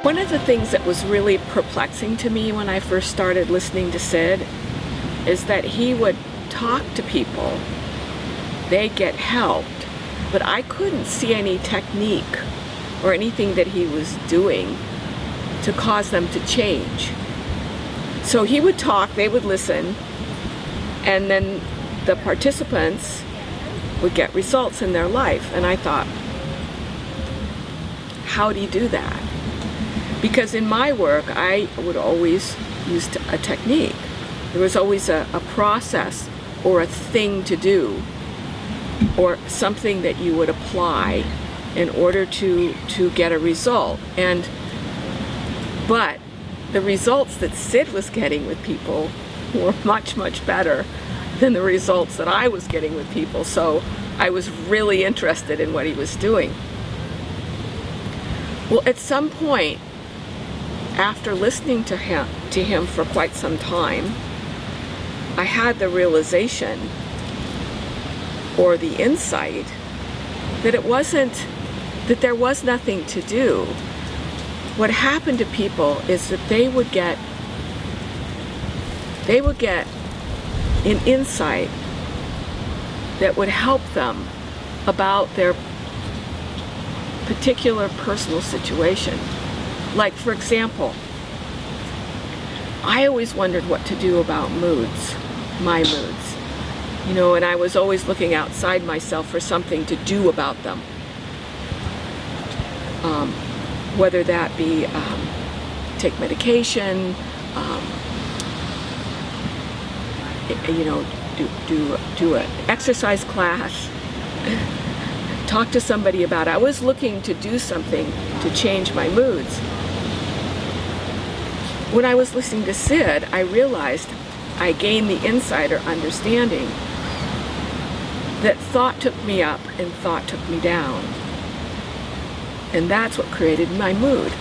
One of the things that was really perplexing to me when I first started listening to Sid is that he would talk to people, they get helped, but I couldn't see any technique or anything that he was doing to cause them to change. So he would talk, they would listen, and then the participants would get results in their life. And I thought, how do you do that? Because in my work, I would always use a technique. There was always a process or a thing to do or something that you would apply in order to get a result. But the results that Sid was getting with people were much, much better than the results that I was getting with people. So I was really interested in what he was doing. Well, at some point, after listening to him for quite some time, I had the realization or the insight that there was nothing to do. What happened to people is that they would get an insight that would help them about their particular personal situation. Like, for example, I always wondered what to do about moods, my moods. And I was always looking outside myself for something to do about them. Whether that be take medication, do an exercise class, talk to somebody about it. I was looking to do something to change my moods. When I was listening to Sid, I realized I gained the insight or understanding that thought took me up and thought took me down. And that's what created my mood.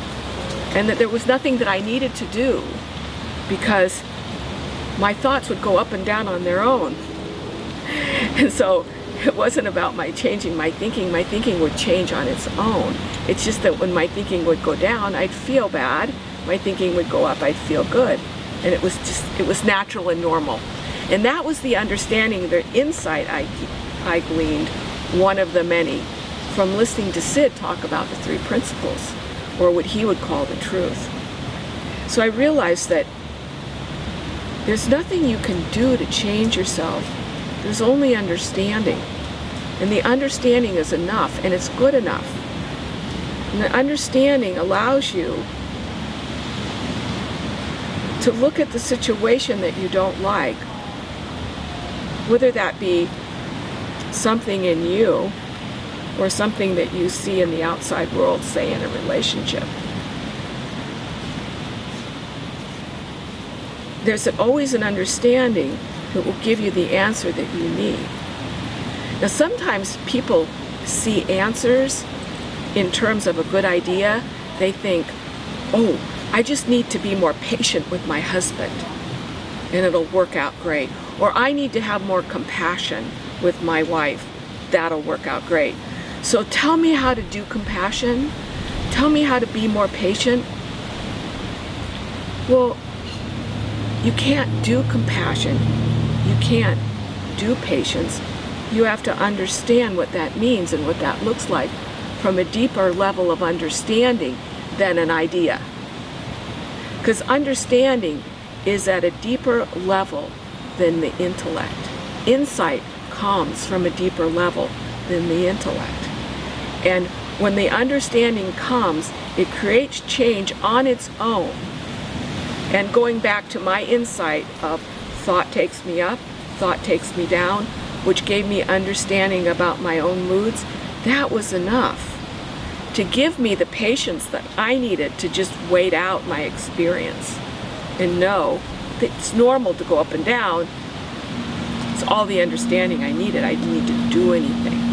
And that there was nothing that I needed to do because my thoughts would go up and down on their own. And so it wasn't about my changing my thinking would change on its own. It's just that when my thinking would go down, I'd feel bad. My thinking would go up, I'd feel good. And it was natural and normal. And that was the understanding, the insight I gleaned, one of the many, from listening to Sid talk about the three principles, or what he would call the truth. So I realized that there's nothing you can do to change yourself. There's only understanding. And the understanding is enough, and it's good enough. And the understanding allows you to look at the situation that you don't like, whether that be something in you or something that you see in the outside world, say in a relationship. There's always an understanding that will give you the answer that you need. Now, sometimes people see answers in terms of a good idea. They think, oh, I just need to be more patient with my husband and it'll work out great. Or I need to have more compassion with my wife. That'll work out great. So tell me how to do compassion. Tell me how to be more patient. Well, you can't do compassion. You can't do patience. You have to understand what that means and what that looks like from a deeper level of understanding than an idea. Because understanding is at a deeper level than the intellect. Insight comes from a deeper level than the intellect. And when the understanding comes, it creates change on its own. And going back to my insight of thought takes me up, thought takes me down, which gave me understanding about my own moods, that was enough to give me the patience that I needed to just wait out my experience and know that it's normal to go up and down. It's all the understanding I needed. I didn't need to do anything.